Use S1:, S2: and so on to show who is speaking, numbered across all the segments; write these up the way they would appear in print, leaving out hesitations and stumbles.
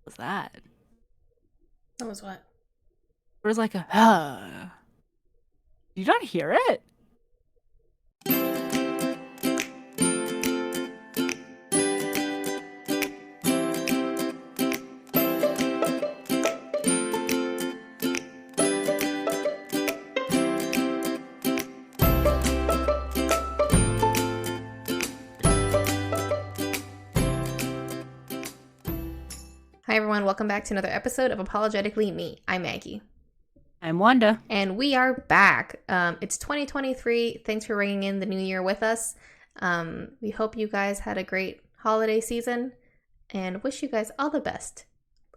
S1: was that?
S2: That was what?
S1: There was like a. Did you not hear it?
S2: Hi, everyone. Welcome back to another episode of Apologetically Me. I'm Maggie.
S1: I'm Wanda.
S2: And we are back. It's 2023. Thanks for ringing in the new year with us. We hope you guys had a great holiday season and wish you guys all the best.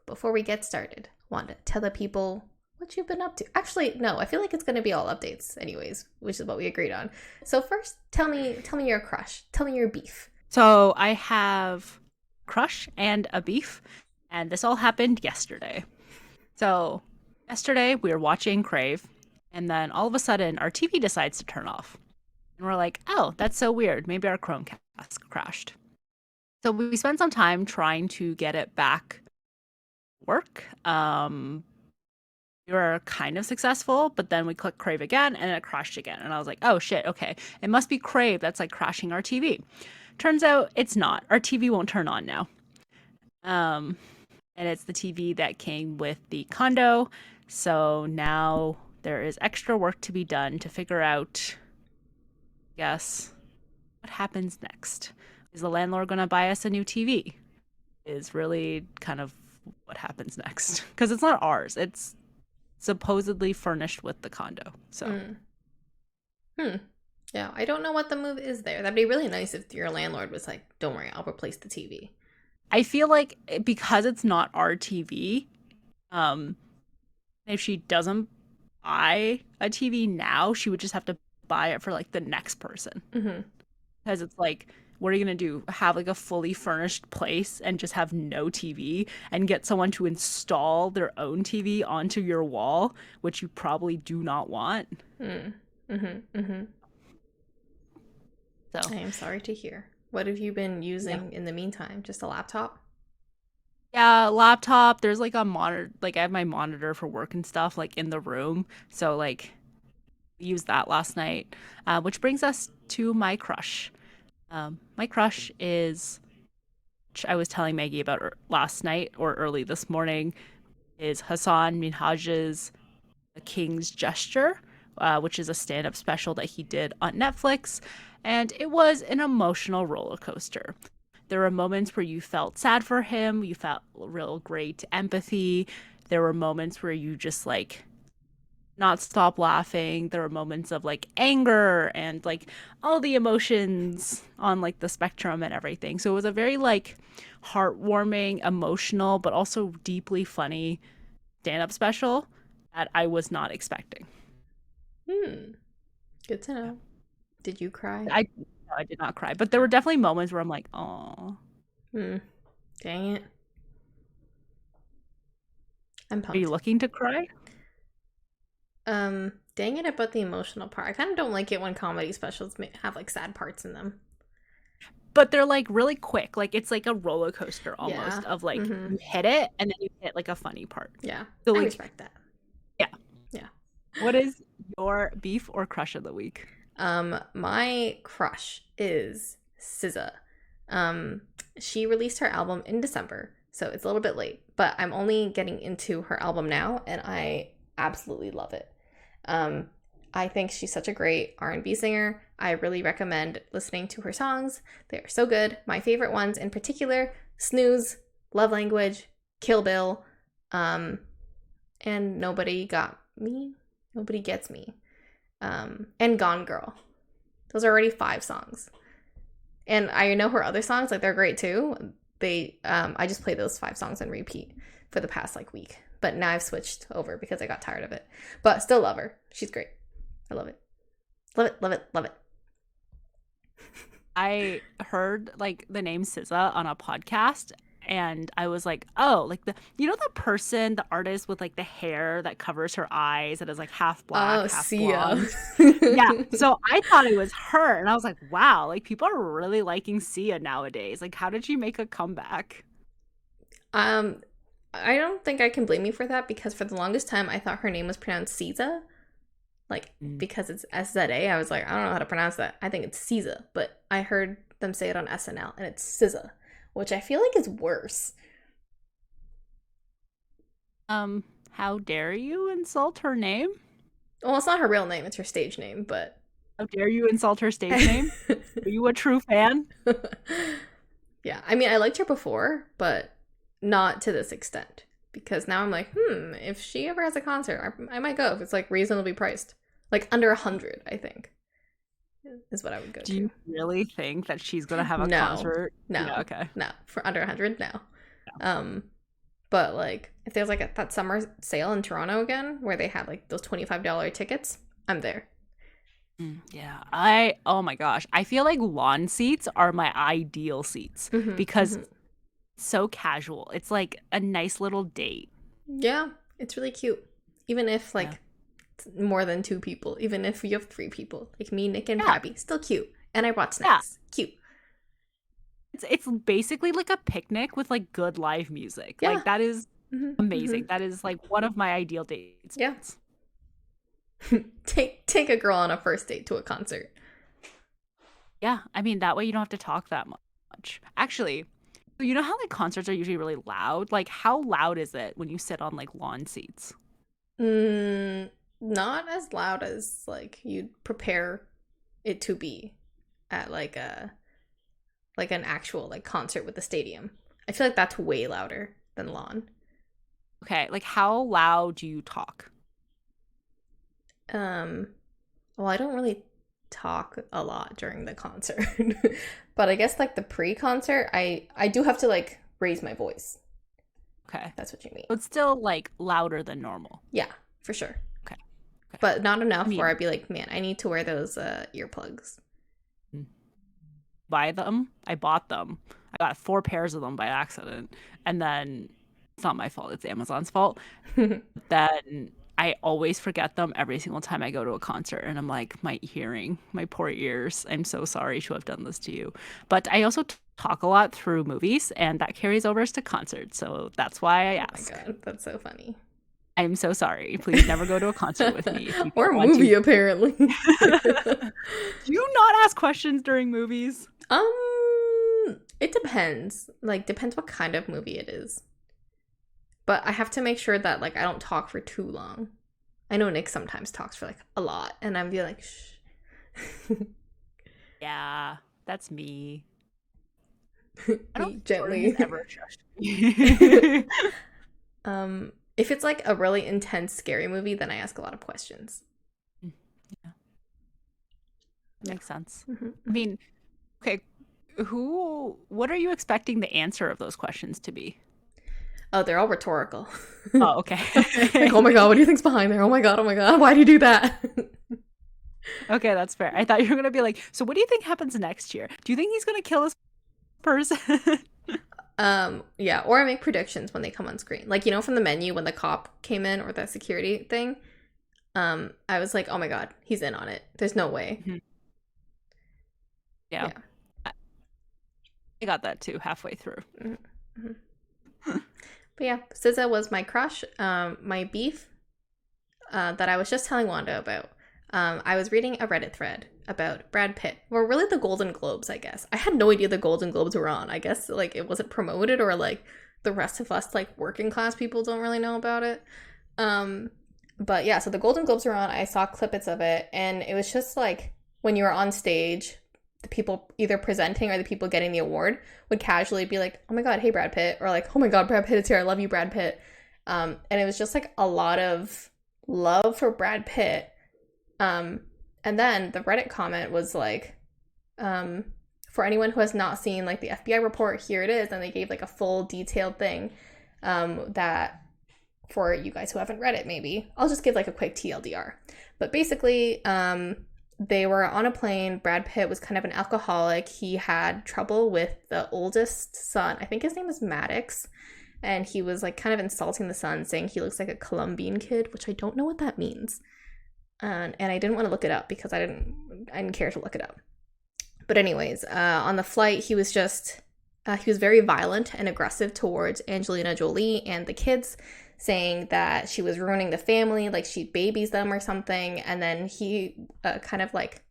S2: Before we get started, Wanda, tell the people what you've been up to. Actually, no, I feel like it's going to be all updates anyways, which is what we agreed on. So first, tell me your crush. Tell me your beef.
S1: So I have crush and a beef, and this all happened yesterday. So yesterday we were watching Crave, and then all of a sudden our TV decides to turn off. And we're like, oh, that's so weird. Maybe our Chromecast crashed. So we spent some time trying to get it back to work. We were kind of successful, but then we clicked Crave again and it crashed again. And I was like, oh shit, okay. It must be Crave that's like crashing our TV. Turns out it's not. Our TV won't turn on now. And it's the TV that came with the condo. So now there is extra work to be done to figure out, I guess, what happens next. Is the landlord going to buy us a new TV? Is really kind of what happens next. Because it's not ours. It's supposedly furnished with the condo. So.
S2: Yeah, I don't know what the move is there. That'd be really nice if your landlord was like, don't worry, I'll replace the TV.
S1: I feel like because it's not our TV, if she doesn't buy a TV now, she would just have to buy it for like the next person.
S2: Mm-hmm.
S1: Because it's like, what are you gonna do? Have like a fully furnished place and just have no TV and get someone to install their own TV onto your wall, which you probably do not want.
S2: Mm-hmm.
S1: So
S2: I am sorry to hear. What have you been using
S1: yeah.
S2: in the meantime? Just a laptop?
S1: Yeah, laptop. There's like a monitor. Like I have my monitor for work and stuff like in the room. So like used that last night, which brings us to my crush. My crush is, which I was telling Maggie about last night or early this morning, is Hassan Minhaj's A King's Gesture, which is a stand up special that he did on Netflix. And it was an emotional roller coaster. There were moments where you felt sad for him, you felt real great empathy. There were moments where you just like not stop laughing. There were moments of like anger and like all the emotions on like the spectrum and everything. So it was a very like heartwarming, emotional, but also deeply funny stand up special that I was not expecting.
S2: Good to
S1: Yeah.
S2: know. Did you cry?
S1: I no, I did not cry, but there were definitely moments where I'm like, "Oh,
S2: Hmm. Dang it. I'm
S1: are you
S2: pumped.
S1: looking to cry?"
S2: Dang it about the emotional part. I kind of don't like it when comedy specials have like sad parts in them.
S1: But they're like really quick. Like it's like a roller coaster
S2: Yeah.
S1: almost of like
S2: Mm-hmm.
S1: you hit it and then you hit like a funny part.
S2: Yeah.
S1: So
S2: I
S1: like
S2: respect that.
S1: yeah.
S2: Yeah.
S1: What is your beef or crush of the week?
S2: My crush is SZA. Um, she released her album in December, so it's a little bit late, but I'm only getting into her album now, and I absolutely love it. Um, I think she's such a great R&B singer. I really recommend listening to her songs. They are so good. My favorite ones in particular, Snooze, Love Language, Kill Bill, um, and Nobody Got Me, Nobody Gets Me, and Gone Girl. Those are already 5 songs. And I know her other songs, like they're great too. I just play those 5 songs on repeat for the past like week. But now I've switched over because I got tired of it. But still love her. She's great. I love it. Love it, love it, love it.
S1: I heard like the name SZA on a podcast and I was like, "Oh, like the person, the artist with like the hair that covers her eyes that is like half black,
S2: Oh,
S1: half
S2: Sia.
S1: blonde." Yeah. So I thought it was her and I was like, "Wow, like people are really liking Sia nowadays. Like how did she make a comeback?"
S2: um, I don't think I can blame you for that because for the longest time I thought her name was pronounced Caesar. Like,
S1: Mm.
S2: because it's SZA, I was like, I don't know how to pronounce that. I think it's Caesar, but I heard them say it on SNL and it's SZA, which I feel like is worse.
S1: How dare you insult her name?
S2: Well, it's not her real name, it's her stage name, but
S1: How dare you insult her stage name? Are you a true fan?
S2: yeah, I mean, I liked her before, but not to this extent. Because now I'm like, if she ever has a concert, I might go if it's like reasonably priced. Like under 100, I think, is what I would go
S1: Do
S2: to.
S1: you really think that she's gonna have a
S2: No,
S1: concert? Yeah,
S2: no,
S1: okay.
S2: no. For under 100, no. Um, but like, if there's like that summer sale in Toronto again, where they had like those $25 tickets, I'm there.
S1: Yeah, oh my gosh, I feel like lawn seats are my ideal seats
S2: Hmm,
S1: because
S2: hmm.
S1: it's so casual. It's like a nice little date.
S2: Yeah, it's really cute. Even if
S1: Yeah.
S2: like more than two people, even if you have three people, like me, Nick, and
S1: Yeah,
S2: Pappy, still cute. And I brought
S1: yeah.
S2: snacks. Cute.
S1: It's basically like a picnic with like good live music.
S2: Yeah.
S1: Like that is
S2: Hmm, hmm.
S1: amazing. That is like one of my ideal date
S2: Yeah.
S1: spots.
S2: Take a girl on a first date to a concert.
S1: Yeah, I mean that way you don't have to talk that much. Actually, you know how like concerts are usually really loud? Like how loud is it when you sit on like lawn seats?
S2: Mm, not as loud as like you'd prepare it to be at like an actual like concert with the stadium. I feel like that's way louder than lawn.
S1: Okay, like how loud do you talk?
S2: Um, well, I don't really talk a lot during the concert, but I guess like the pre-concert, I do have to like raise my voice.
S1: Okay.
S2: That's what you mean.
S1: But it's still like louder than normal.
S2: Yeah, for sure.
S1: Okay. Okay.
S2: But not
S1: I
S2: enough where
S1: mean,
S2: I'd be like, man, I need to wear those earplugs.
S1: mm, buy them. I bought them. I got 4 pairs of them by accident. And then it's not my fault, it's Amazon's fault. Then I always forget them every single time I go to a concert. And I'm like, my hearing, my poor ears. I'm so sorry to have done this to you. But I also talk a lot through movies, and that carries over to concerts. So that's why I
S2: Oh my
S1: ask.
S2: god, that's so funny.
S1: I'm so sorry. Please never go to a concert with me if you
S2: Or
S1: don't
S2: a
S1: want to.
S2: movie, apparently.
S1: Do you not ask questions during movies?
S2: It depends. Like, depends what kind of movie it is. But I have to make sure that like I don't talk for too long. I know Nick sometimes talks for like a lot, and I'm be like, shh.
S1: Yeah, that's me. I don't
S2: He
S1: think Jordan has
S2: gently.
S1: ever shushed me.
S2: If it's like a really intense, scary movie, then I ask a lot of questions.
S1: Yeah,
S2: Yeah.
S1: makes sense.
S2: Hmm,
S1: I
S2: hmm.
S1: mean, okay, what are you expecting the answer of those questions to be?
S2: Oh, they're all rhetorical.
S1: Oh, okay.
S2: Like, oh my god, what do you think's behind there? Oh my god, why do you do that?
S1: Okay, that's fair. I thought you were gonna be like, so what do you think happens next year? Do you think he's gonna kill this person?
S2: Yeah, or I make predictions when they come on screen. Like, you know, from the menu when the cop came in or the security thing. I was like, oh my god, he's in on it. There's no way.
S1: Mhm. Yeah,
S2: Yeah.
S1: I I got that too halfway through.
S2: Mm-hmm. But yeah, SZA was my crush. My beef that I was just telling Wanda about. I was reading a Reddit thread about Brad Pitt, or really the Golden Globes, I guess. I had no idea the Golden Globes were on. I guess like it wasn't promoted, or like the rest of us like working class people don't really know about it. Um, but yeah, so the Golden Globes were on. I saw clippets of it, and it was just like when you were on stage, the people either presenting or the people getting the award would casually be like, "Oh my god, hey Brad Pitt," or like, "Oh my god, Brad Pitt is here. I love you, Brad Pitt." And it was just like a lot of love for Brad Pitt. Um, and then the Reddit comment was like, um, for anyone who has not seen like the FBI report, here it is, and they gave like a full detailed thing. That for you guys who haven't read it, maybe I'll just give like a quick TLDR. But basically, they were on a plane. Brad Pitt was kind of an alcoholic. He had trouble with the oldest son. I think his name is Maddox. And he was like kind of insulting the son, saying he looks like a Colombian kid, which I don't know what that means. And I didn't want to look it up because I didn't care to look it up. But anyways, on the flight, he was just he was very violent and aggressive towards Angelina Jolie and the kids, saying that she was ruining the family, like she babies them or something. And then he kind of like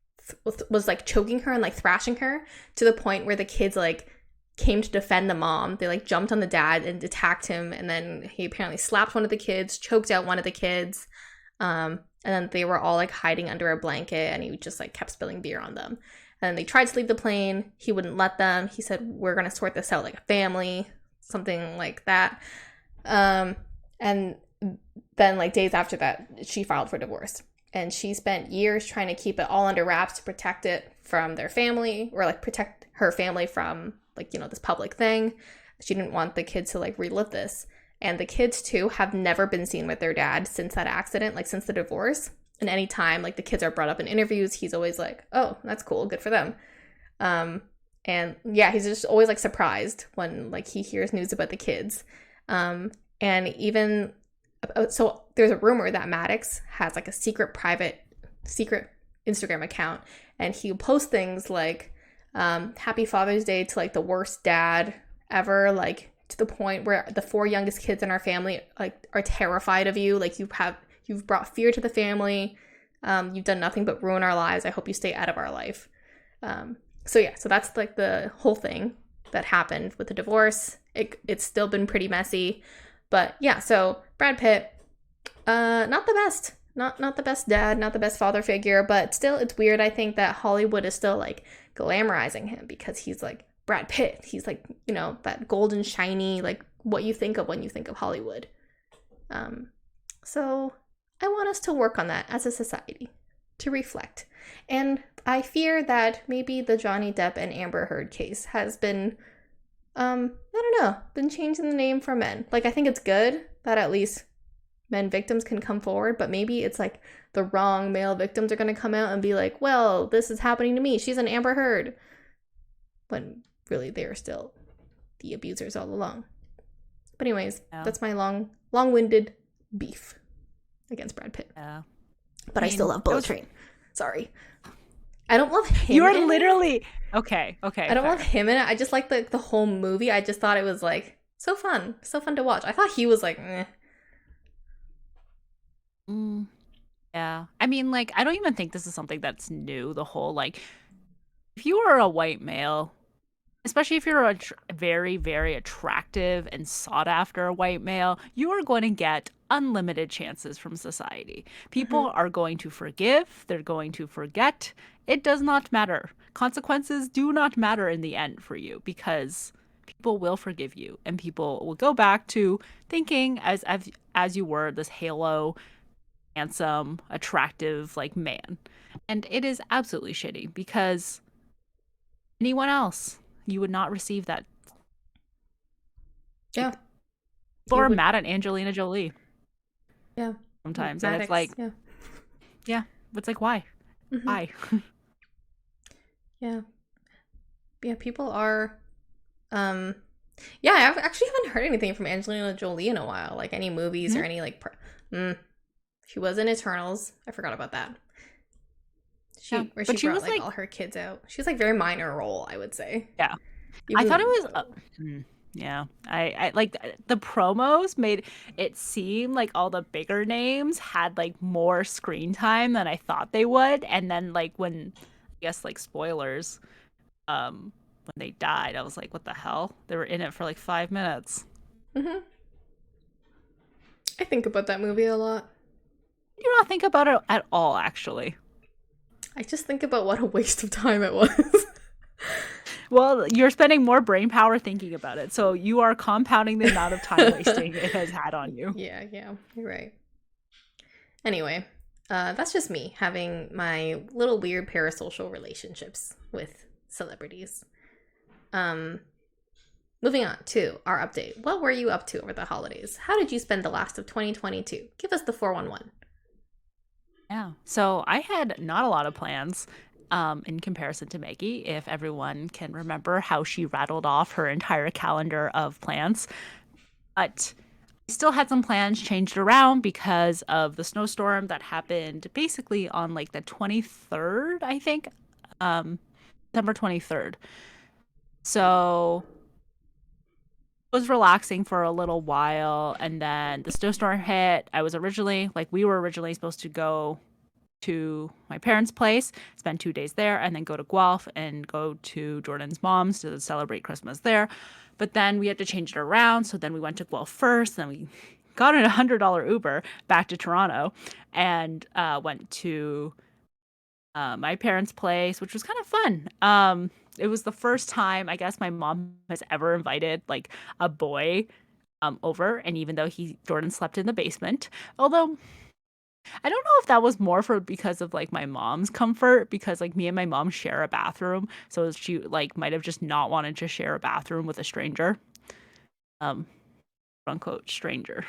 S2: was like choking her and like thrashing her to the point where the kids like came to defend the mom. They like jumped on the dad and attacked him, and then he apparently slapped one of the kids, choked out one of the kids, and then they were all like hiding under a blanket, and he just like kept spilling beer on them. And they tried to leave the plane. He wouldn't let them. He said, "We're gonna sort this out like a family," something like that. And then like days after that, she filed for divorce. And she spent years trying to keep it all under wraps to protect it from their family, or like protect her family from like, you know, this public thing. She didn't want the kids to like relive this. And the kids too have never been seen with their dad since that accident, like since the divorce. And anytime like the kids are brought up in interviews, he's always like, "Oh, that's cool, good for them." Um, and yeah, he's just always like surprised when like he hears news about the kids. And even so, there's a rumor that Maddox has like a secret Instagram account, and he'll post things like, "Happy Father's Day" to like the worst dad ever, like to the point where the four youngest kids in our family like are terrified of you. Like you've brought fear to the family. You've done nothing but ruin our lives. I hope you stay out of our life. So yeah, so that's like the whole thing that happened with the divorce. It's still been pretty messy, but yeah. So Brad Pitt, not the best, not the best dad, not the best father figure, but still, it's weird. I think that Hollywood is still like glamorizing him because he's like Brad Pitt. He's like, you know, that golden shiny, like what you think of when you think of Hollywood. So I want us to work on that as a society, to reflect. And I fear that maybe the Johnny Depp and Amber Heard case has been, I don't know, been changing the name for men. Like, I think it's good that at least men victims can come forward, but maybe it's like the wrong male victims are going to come out and be like, "Well, this is happening to me. She's an Amber Heard." When really they're still the abusers all along. But anyways,
S1: Yeah.
S2: that's my long-winded beef against Brad Pitt.
S1: Yeah.
S2: But I still love Bullet Train. Sorry. I don't love him.
S1: You are literally okay.
S2: I don't love him in it. I just like the whole movie. I just thought it was like so fun to watch. I thought he was like, eh.
S1: Yeah. I mean, like, I don't even think this is something that's new. The whole like, if you are a white male, especially if you're a very, very attractive and sought after white male, you are going to get unlimited chances from society. People are going to forgive, they're going to forget. It does not matter. Consequences do not matter in the end for you because people will forgive you and people will go back to thinking as you were this halo handsome, attractive like man. And it is absolutely shitty because anyone else you would not receive that.
S2: Yeah.
S1: People are mad at Angelina Jolie.
S2: Yeah.
S1: Sometimes.
S2: Maddox,
S1: and it's like, yeah. It's like, why? Why?
S2: Yeah. Yeah, people are yeah, I actually haven't heard anything from Angelina Jolie in a while, like any movies or any like she was in Eternals. I forgot about that. She brought like all her kids out. She was like very minor role, I would say.
S1: Yeah. I thought it was yeah. I like the promos made it seem like all the bigger names had like more screen time than I thought they would. And then like when I guess like spoilers, when they died, I was like, what the hell? They were in it for like 5 minutes.
S2: I think about that movie a lot.
S1: You do not think about it at all, actually.
S2: I just think about what a waste of time it was.
S1: Well, you're spending more brain power thinking about it, so you are compounding the amount of time wasting it has had on you.
S2: Yeah, you're right. Anyway, that's just me having my little weird parasocial relationships with celebrities. Moving on to our update. What were you up to over the holidays? How did you spend the last of 2022? Give us the 411.
S1: Yeah. So I had not a lot of plans in comparison to Maggie, if everyone can remember how she rattled off her entire calendar of plans. But I still had some plans changed around because of the snowstorm that happened basically on like the 23rd, I think, December 23rd. So was relaxing for a little while, and then the snowstorm hit. We were originally supposed to go to my parents' place, spend 2 days there, and then go to Guelph and go to Jordan's mom's to celebrate Christmas there. But then we had to change it around, so then we went to Guelph first, then we got in $100 Uber back to Toronto and went to my parents' place, which was kind of fun. It was the first time I guess my mom has ever invited like a boy over, and even though Jordan slept in the basement, although I don't know if that was more for because of like my mom's comfort, because like me and my mom share a bathroom, so she like might have just not wanted to share a bathroom with a stranger, um, quote unquote stranger.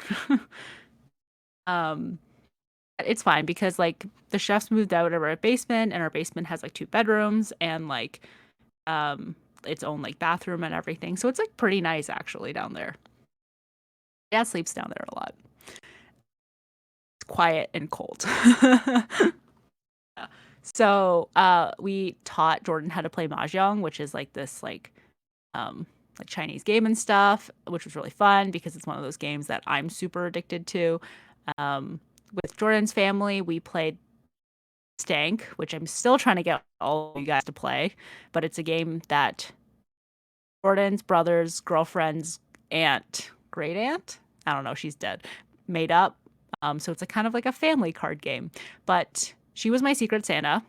S1: um, it's fine because like the chefs moved out of our basement, and our basement has like 2 bedrooms and like um its own like bathroom and everything, so it's like pretty nice actually down there. Dad sleeps down there a lot. It's quiet and cold. So we taught Jordan how to play mahjong, which is like this um like Chinese game and stuff, which was really fun because it's one of those games that I'm super addicted to. With Jordan's family, we played Stank, which I'm still trying to get all of you guys to play, but it's a game that Jordan's brother's girlfriend's aunt, great aunt, I don't know, she's dead, made up. So it's a kind of like a family card game. But she was my secret Santa.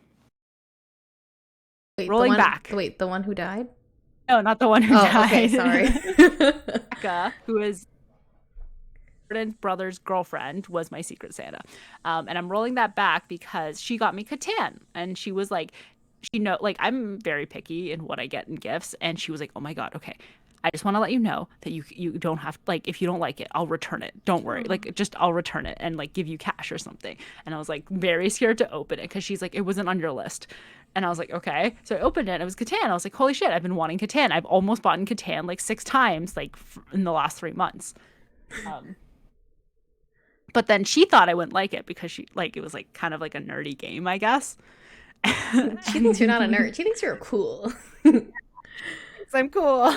S2: Wait,
S1: Rolling back.
S2: the one who died?
S1: No, not the one who
S2: Oh, okay,
S1: died.
S2: sorry.
S1: Becca, who is Jordan's brother's girlfriend, was my secret Santa. And I'm rolling that back because she got me Catan. And she was like, like, I'm very picky in what I get in gifts. And she was like, oh my God, okay. I just want to let you know that you don't have, like, if you don't like it, I'll return it. Don't worry.
S2: Oh.
S1: Like, just I'll return it and like give you cash or something. And I was like very scared to open it because she's like, it wasn't on your list. And I was like, okay. So I opened it and it was Catan. I was like, holy shit, I've been wanting Catan. I've almost bought in Catan like 6 times, like in the last 3 months. Um, but then she thought I wouldn't like it because she like it was like kind of like a nerdy game, I guess.
S2: She thinks you're not a nerd. She thinks you're cool.
S1: I'm cool.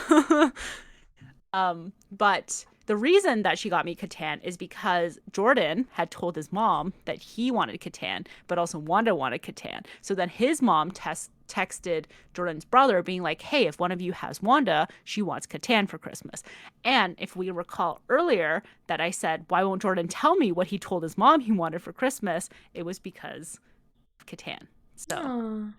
S1: But the reason that she got me Catan is because Jordan had told his mom that he wanted Catan, but also Wanda wanted Catan. So then his mom texted Jordan's brother being like, hey, if one of you has Wanda, she wants Catan for Christmas. And if we recall earlier that I said, why won't Jordan tell me what he told his mom he wanted for Christmas? It was because of Catan. So
S2: Aww.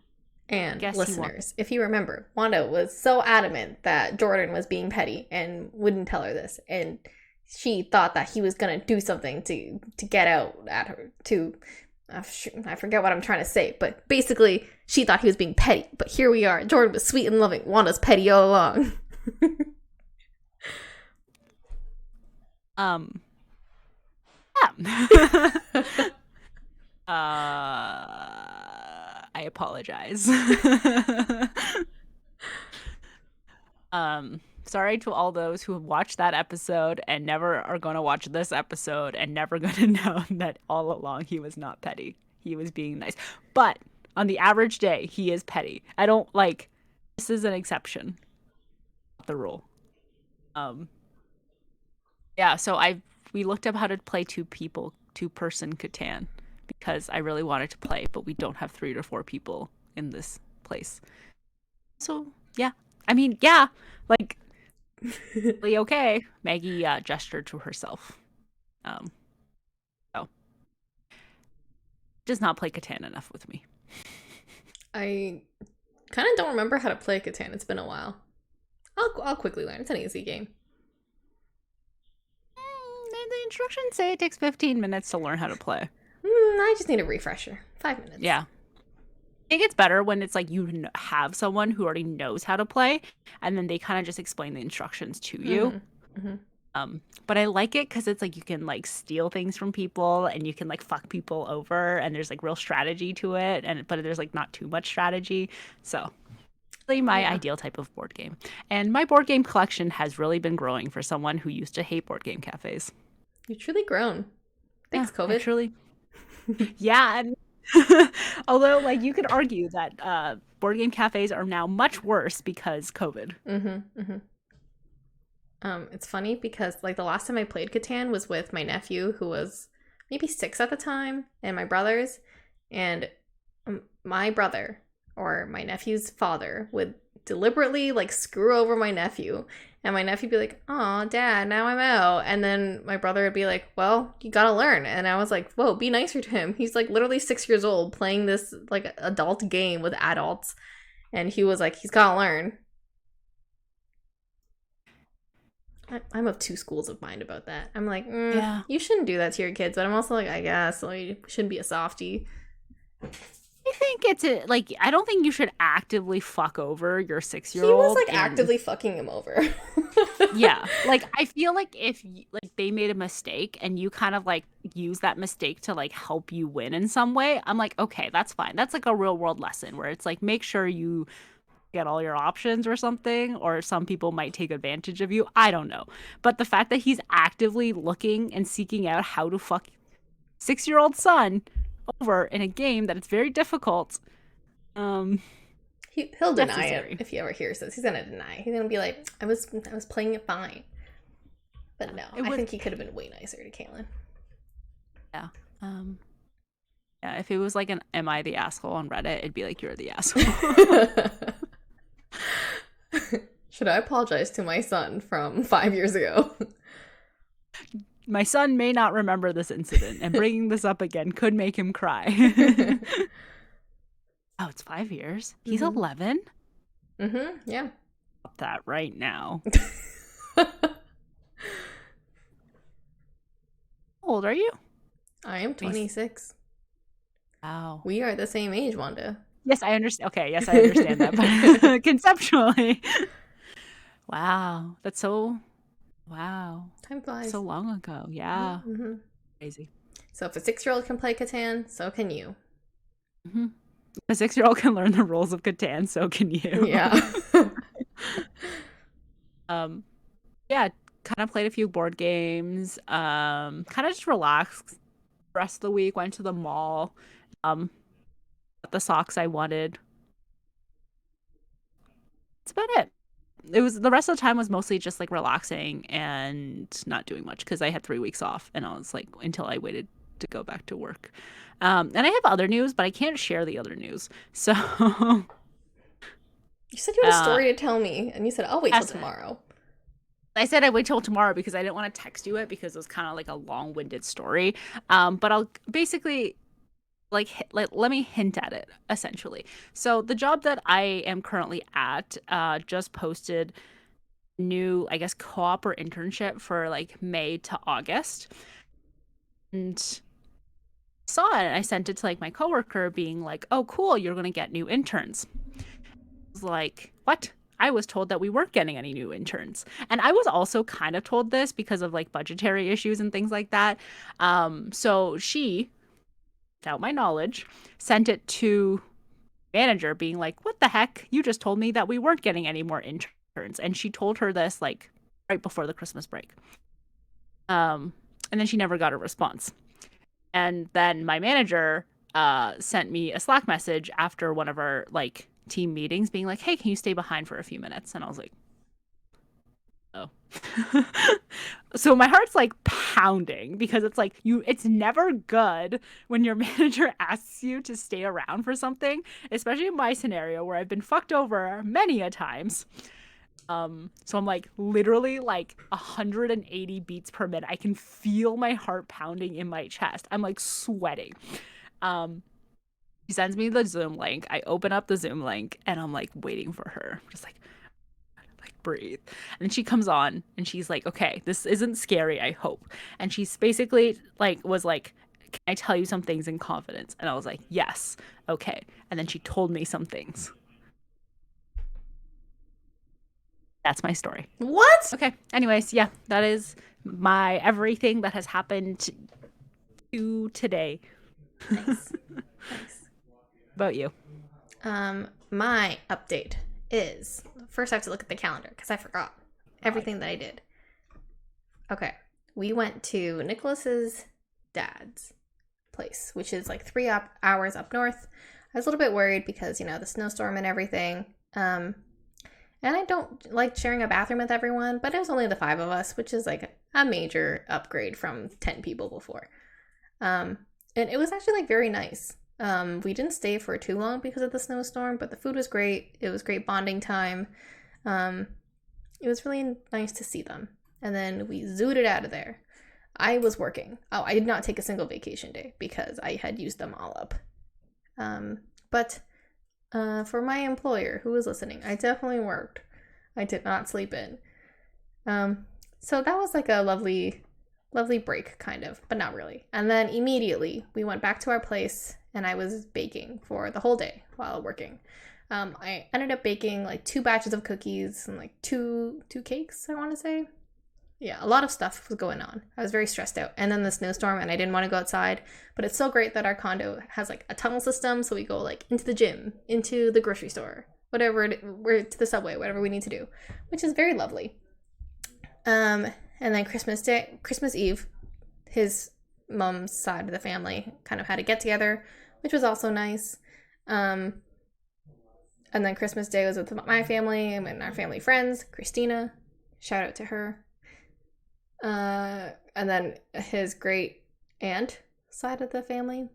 S2: And
S1: guess
S2: listeners, if you remember, Wanda was so adamant that Jordan was being petty and wouldn't tell her this, and she thought that he was gonna do something to get out at her. I forget what I'm trying to say, but basically, she thought he was being petty. But here we are. Jordan was sweet and loving. Wanda's petty all along.
S1: um yeah. I apologize. Sorry to all those who have watched that episode and never are going to watch this episode and never going to know that all along he was not petty. He was being nice. But on the average day, he is petty. I don't like this is an exception, not the rule. Um yeah, so I we looked up how to play 2-person Catan because I really wanted to play, but we don't have 3 to 4 people in this place. So yeah, I mean, yeah, like really okay. Maggie gestured to herself. Um, so does not play Catan enough with me.
S2: I kind of don't remember how to play Catan. It's been a while. I'll quickly learn. It's an easy game.
S1: The instructions say it takes 15 minutes to learn how to play.
S2: I just need a refresher. 5 minutes.
S1: Yeah. I think it's better when it's like you have someone who already knows how to play, and then they kind of just explain the instructions to you.
S2: Mm-hmm.
S1: But I like it because it's like you can like steal things from people and you can like fuck people over, and there's like real strategy to it, and but there's like not too much strategy. So really my ideal type of board game. And my board game collection has really been growing for someone who used to hate board game cafes.
S2: You've truly grown. Thanks,
S1: Yeah,
S2: COVID.
S1: truly. Yeah, and although like you could argue that board game cafes are now much worse because COVID.
S2: It's funny because like the last time I played Catan was with my nephew who was maybe 6 at the time and my brothers, and my brother or my nephew's father would deliberately like screw over my nephew, and my nephew would be like, "Oh, dad, now I'm out." And then my brother would be like, "Well, you gotta learn." And I was like, "Whoa, be nicer to him. He's like literally 6 years old playing this like adult game with adults." And he was like, "He's gotta learn." I'm of two schools of mind about that. I'm like,
S1: Yeah.
S2: you shouldn't do that to your kids, but I'm also like, I guess like, you shouldn't be a softie.
S1: I think like I don't think you should actively fuck over your six year
S2: He was
S1: old
S2: like
S1: in
S2: actively fucking him over.
S1: yeah. Like I feel like if like they made a mistake and you kind of like use that mistake to like help you win in some way, I'm like, okay, that's fine. That's like a real world lesson where it's like make sure you get all your options or something, or some people might take advantage of you. I don't know. But the fact that he's actively looking and seeking out how to fuck 6 year old son over in a game that it's very difficult, um,
S2: He'll deny it
S1: necessary.
S2: if he ever hears this. He's gonna deny. He's gonna be like, I was playing it fine. But no,
S1: It
S2: I
S1: was
S2: think he could have been way nicer to Kaylin.
S1: yeah. Yeah, if it was like an "Am I the asshole" on Reddit, it'd be like you're the asshole.
S2: Should I apologize to my son from 5 years ago?
S1: My son may not remember this incident, and bringing this up again could make him cry. Oh, it's 5 years. He's
S2: Mm-hmm.
S1: 11.
S2: Yeah.
S1: Stop that right now. How old are you?
S2: I am 26.
S1: Wow.
S2: We are the same age, Wanda.
S1: Yes, I understand. Okay, yes, I understand that, but conceptually, wow, that's so wow,
S2: Time flies.
S1: so long ago. Yeah,
S2: Mm-hmm.
S1: crazy.
S2: So if a 6-year-old can play Catan, so can you.
S1: Hmm. A 6 year old can learn the rules of Catan, so can you.
S2: Yeah.
S1: um, yeah, kind of played a few board games. Kind of just relaxed. The rest of the week went to the mall. Got the socks I wanted. That's about it. It was the rest of the time was mostly just like relaxing and not doing much because I had 3 weeks off and I was like until I waited to go back to work. And I have other news, but I can't share the other news. So
S2: You said you had a
S1: uh,
S2: story to tell me, and you said, I'll wait till
S1: yes,
S2: tomorrow.
S1: I said I wait till tomorrow because I didn't want to text you it because it was kind of like a long-winded story. But I'll basically like let me hint at it essentially. So the job that I am currently at just posted new, I guess, co-op or internship for like May to August. And I saw it and I sent it to like my coworker being like, "Oh, cool, you're going to get new interns." I was like, "What?" I was told that we weren't getting any new interns. And I was also kind of told this because of like budgetary issues and things like that. So she, without my knowledge, sent it to manager being like, "What the heck? You just told me that we weren't getting any more interns." And she told her this like right before the Christmas break. And then she never got a response. And then my manager sent me a Slack message after one of our like team meetings being like, "Hey, can you stay behind for a few minutes?" And I was like, "Oh." So my heart's like pounding because it's like it's never good when your manager asks you to stay around for something, especially in my scenario where I've been fucked over many a times. So I'm like literally like 180 beats per minute. I can feel my heart pounding in my chest. I'm like sweating. Um, she sends me the Zoom link. I open up the Zoom link and I'm like waiting for her. Just like breathe. And then she comes on and she's like, "Okay, this isn't scary, I hope." And she's basically like was like, "Can I tell you some things in confidence?" And I was like, "Yes." Okay. And then she told me some things. That's my story.
S2: What?
S1: Okay. Anyways, yeah, that is my everything that has happened to today.
S2: Nice. Nice.
S1: About you.
S2: My update is first I have to look at the calendar because I forgot everything that I did. Okay. We went to Nicholas's dad's place, which is like 3 hours up north. I was a little bit worried because, the snowstorm and everything. And I don't like sharing a bathroom with everyone, but it was only the five of us, which is like a major upgrade from 10 people before. Um, and it was actually like very nice. We didn't stay for too long because of the snowstorm, but the food was great. It was great bonding time. Um, it was really nice to see them. And then we zooted out of there. I was working. Oh, I did not take a single vacation day because I had used them all up. But for my employer who was listening, I definitely worked. I did not sleep in. So that was like a lovely break, kind of, but not really. And then immediately we went back to our place, and I was baking for the whole day while working. I ended up baking like 2 batches of cookies and like two cakes, I want to say. Yeah, a lot of stuff was going on. I was very stressed out. And then the snowstorm, and I didn't want to go outside. But it's so great that our condo has like a tunnel system, so we go like into the gym, into the grocery store, whatever, we're to the subway, whatever we need to do, which is very lovely. And then Christmas Eve, his mom's side of the family kind of had a get together, which was also nice. Um, and then Christmas Day was with my family and our family friends, Christina. Shout out to her. And then his great aunt side of the family.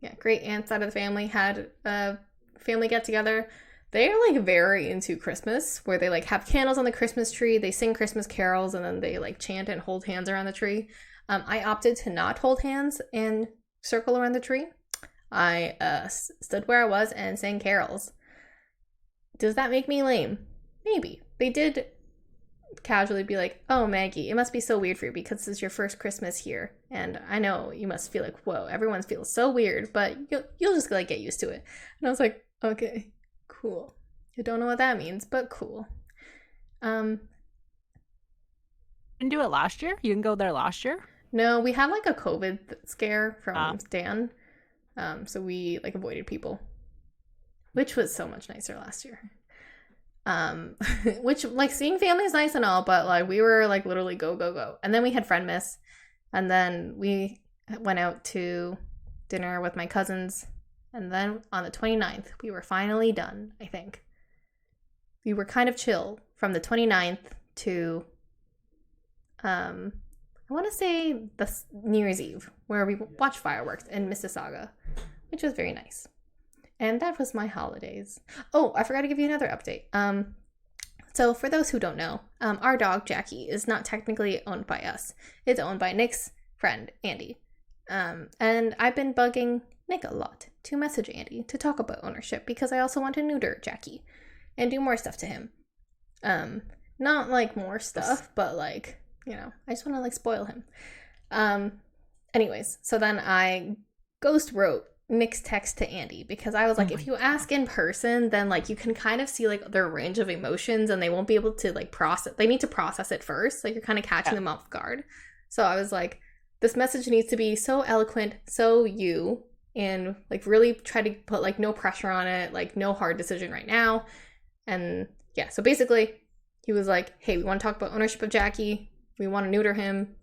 S2: Yeah, great aunt side of the family had a family get together. They're like very into Christmas, where they like have candles on the Christmas tree, they sing Christmas carols, and then they like chant and hold hands around the tree. I opted to not hold hands and circle around the tree. I stood where I was and sang carols. Does that make me lame? Maybe. They did casually be like, "Oh, Maggie, it must be so weird for you because this is your first Christmas here, and I know you must feel like, whoa, everyone feels so weird, but you'll just like get used to it." And I was like, "Okay, cool. I don't know what that means, but cool." Um,
S1: Didn't do it last year. You didn't go there last year.
S2: no, we had like a COVID scare from
S1: Ah,
S2: Dan, so we like avoided people, which was so much nicer last year. Um, which like seeing family is nice and all, but like we were like literally go go go, and then we had friend miss, and then we went out to dinner with my cousins, and then on the 29th we were finally done. I think we were kind of chill from the 29th to I want to say the New Year's Eve, where we watched fireworks in Mississauga, which was very nice. And that was my holidays. Oh, I forgot to give you another update. So for those who don't know, our dog Jackie is not technically owned by us. It's owned by Nick's friend Andy. And I've been bugging Nick a lot to message Andy to talk about ownership because I also want to neuter Jackie and do more stuff to him. Not like more stuff, but like, I just want to like spoil him. Anyways, so then I ghost wrote Nick's text to Andy because I was like, if you ask in person, then like you can kind of see like their range of emotions and they won't be able to like process. They need to process it first. Like you're kind of catching them off guard. So I was like, this message needs to be so eloquent, so you, and like really try to put like no pressure on it, like no hard decision right now. And yeah, so basically he was like, hey, we want to talk about ownership of Jackie. We want to neuter him.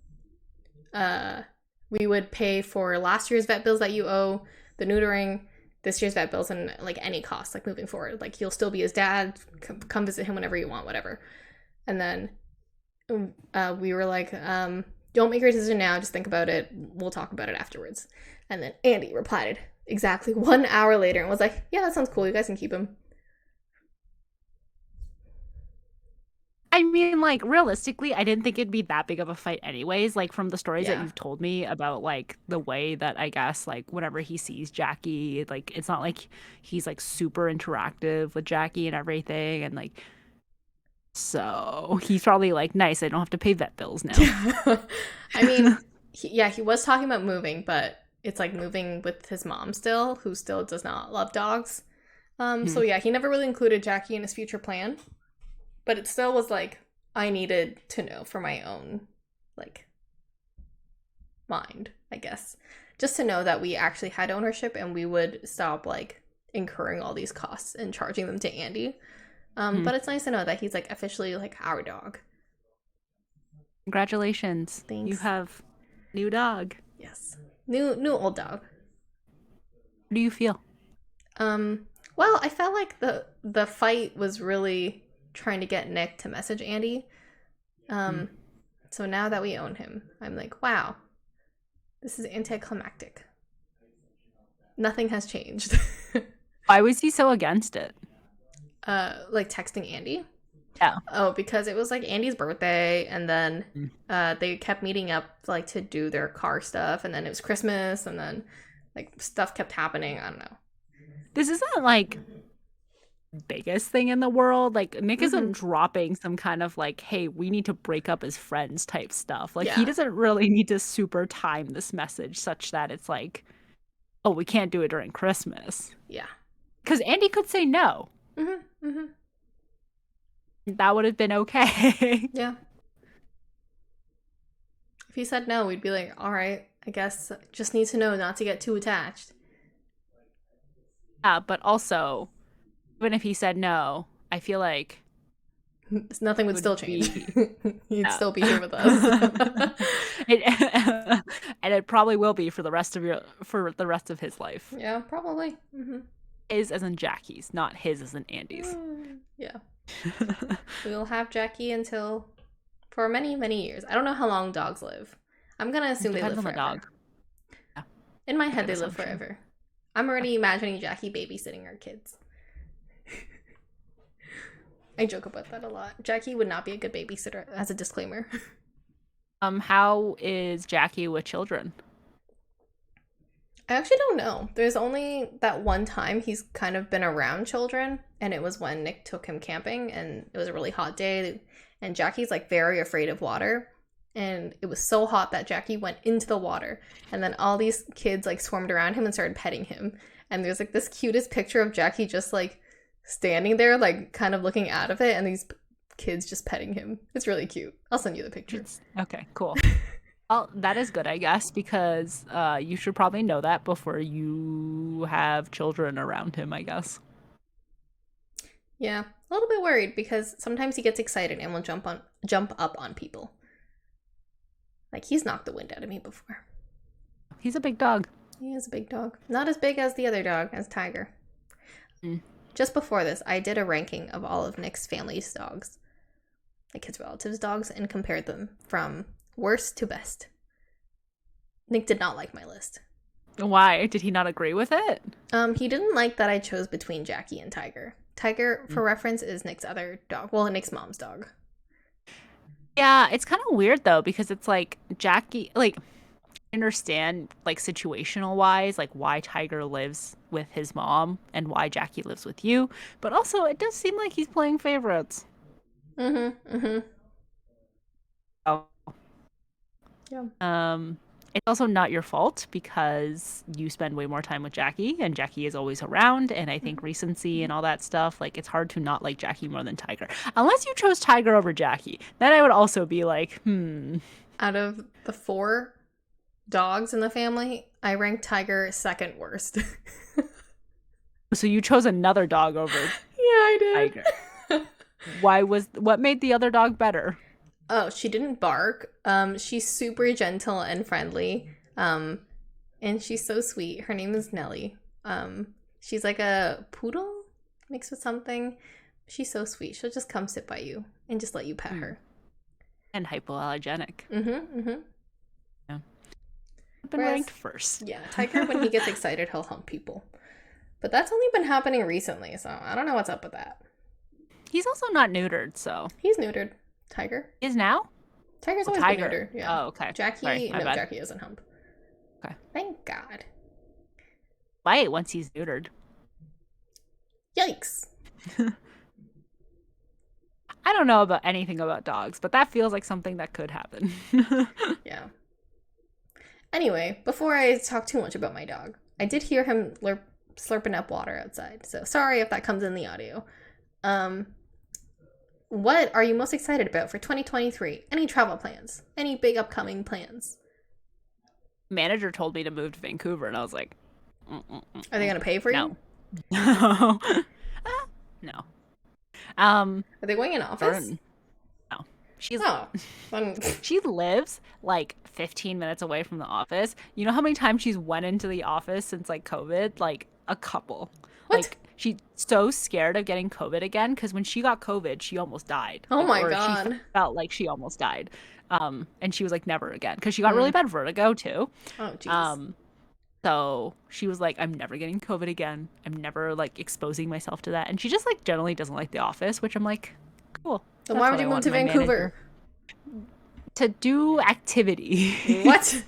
S2: We would pay for last year's vet bills that you owe, the neutering, this year's vet bills, and like any costs like moving forward. Like you'll still be his dad. Come visit him whenever you want, whatever. And then we were like, don't make your decision now. Just think about it. We'll talk about it afterwards. And then Andy replied exactly 1 hour later and was like, yeah, that sounds cool. You guys can keep him.
S1: I mean, like realistically, I didn't think it'd be that big of a fight anyways. Like from the stories that
S2: Yeah.
S1: you've told me about like the way that I guess like whenever he sees Jackie, like it's not like he's like super interactive with Jackie and everything and like so he's probably like nice, I don't have to pay vet bills now.
S2: I mean, he was talking about moving, but it's like moving with his mom still, who still does not love dogs. So yeah, he never really included Jackie in his future plan, but it still was like I needed to know for my own like mind, I guess, just to know that we actually had ownership and we would stop like incurring all these costs and charging them to Andy. But it's nice to know that he's like officially like our dog.
S1: Congratulations. You
S2: Thanks.
S1: have new dog.
S2: Yes. New old dog.
S1: How do you feel?
S2: Um well, I felt like the fight was really trying to get Nick to message Andy.
S1: Mm.
S2: So now that we own him, I'm like, wow, this is anticlimactic. Nothing has changed.
S1: Why was he so against it?
S2: Like texting Andy.
S1: Yeah.
S2: Oh, because it was like Andy's birthday, and then
S1: Mm.
S2: they kept meeting up like to do their car stuff, and then it was Christmas, and then like stuff kept happening. I don't know.
S1: This isn't like biggest thing in the world. Like Nick
S2: Mm-hmm.
S1: isn't dropping some kind of like, hey, we need to break up as friends type stuff. Like he
S2: Yeah,
S1: doesn't really need to super time this message such that it's like, oh, we can't do it during Christmas.
S2: yeah.
S1: Because Andy could say no.
S2: Mm-hmm. Mm-hmm.
S1: That would have been okay.
S2: Yeah. If he said no, we'd be like, all right, I guess just need to know not to get too attached.
S1: Yeah, but also, even if he said no, I feel like
S2: Nothing
S1: it
S2: would still
S1: would
S2: change.
S1: be
S2: He'd
S1: yeah.
S2: still be here with us.
S1: And it probably will be for the rest of his life.
S2: Yeah, probably. Mm-hmm.
S1: His as in Jackie's, not his as in Andy's.
S2: Yeah. We'll have Jackie until for many, many years. I don't know how long dogs live. I'm gonna assume they live
S1: Depends on the
S2: forever.
S1: dog. Yeah,
S2: In my
S1: a
S2: head,
S1: good
S2: they live
S1: assumption.
S2: forever. I'm already imagining Jackie babysitting our kids. I joke about that a lot. Jackie would not be a good babysitter, as a disclaimer.
S1: How is Jackie with children?
S2: I actually don't know. There's only that one time he's kind of been around children, and it was when Nick took him camping, and it was a really hot day, and Jackie's like very afraid of water. And it was so hot that Jackie went into the water, and then all these kids like swarmed around him and started petting him. And there's like this cutest picture of Jackie just like standing there, like kind of looking out of it, and these kids just petting him. It's really cute. I'll send you the picture.
S1: Okay, cool. Well, that is good, I guess, because you should probably know that before you have children around him, I guess.
S2: Yeah, a little bit worried because sometimes he gets excited and will jump up on people. Like he's knocked the wind out of me before.
S1: He's a big dog.
S2: He is a big dog. Not as big as the other dog, as Tiger.
S1: Mm.
S2: Just before this, I did a ranking of all of Nick's family's dogs, like his relatives' dogs, and compared them from worst to best. Nick did not like my list.
S1: Why? Did he not agree with it?
S2: He didn't like that I chose between Jackie and Tiger. Tiger, for reference, is Nick's other dog. Well, Nick's mom's dog.
S1: Yeah, it's kind of weird though, because it's like Jackie, like, I understand, like, situational wise, like, why Tiger lives with his mom and why Jackie lives with you, but also it does seem like he's playing favorites.
S2: Mm-hmm. Mm-hmm.
S1: Oh.
S2: Yeah.
S1: It's also not your fault because you spend way more time with Jackie and Jackie is always around. And I think recency and all that stuff, like it's hard to not like Jackie more than Tiger. Unless you chose Tiger over Jackie. Then I would also be like,
S2: Out of the 4 dogs in the family, I ranked Tiger second worst.
S1: So you chose another dog over
S2: Yeah, I did.
S1: Tiger. What made the other dog better?
S2: Oh, she didn't bark. She's super gentle and friendly. And she's so sweet. Her name is Nellie. She's like a poodle mixed with something. She's so sweet. She'll just come sit by you and just let you pet her.
S1: And hypoallergenic.
S2: Mm-hmm. Mm-hmm.
S1: Yeah. I've been ranked first.
S2: Yeah, Tiger, when he gets excited, he'll hump people. But that's only been happening recently, so I don't know what's up with that.
S1: He's also not neutered, so.
S2: He's neutered. Tiger?
S1: He is now?
S2: Tiger's always
S1: Tiger.
S2: been neutered. Yeah.
S1: Oh, okay.
S2: Jackie,
S1: Sorry, my
S2: no,
S1: bad.
S2: Jackie doesn't hump.
S1: Okay.
S2: Thank God.
S1: Why once he's neutered?
S2: Yikes.
S1: I don't know about anything about dogs, but that feels like something that could happen.
S2: Yeah. Anyway, before I talk too much about my dog, I did hear him slurping up water outside, so sorry if that comes in the audio. What are you most excited about for 2023? Any travel plans? Any big upcoming plans?
S1: Manager told me to move to Vancouver, and I was like,
S2: Are they going to pay for you?
S1: No. No.
S2: Are they going in office?
S1: No. She's she lives like 15 minutes away from the office. You know how many times she's went into the office since like COVID? Like a couple.
S2: What?
S1: Like she's so scared of getting COVID again because when she got COVID, she almost died.
S2: Oh
S1: Like,
S2: my
S1: or she
S2: God.
S1: felt like she almost died. And she was like, never again because she got really
S2: Mm.
S1: bad vertigo too.
S2: Oh, jeez.
S1: Um, so she was like, I'm never getting COVID again. I'm never like exposing myself to that. And she just like generally doesn't like the office, which I'm like, cool.
S2: Then why
S1: That's
S2: would
S1: what I
S2: you move
S1: want
S2: to
S1: in my
S2: Vancouver?
S1: manager to do
S2: What?
S1: activities.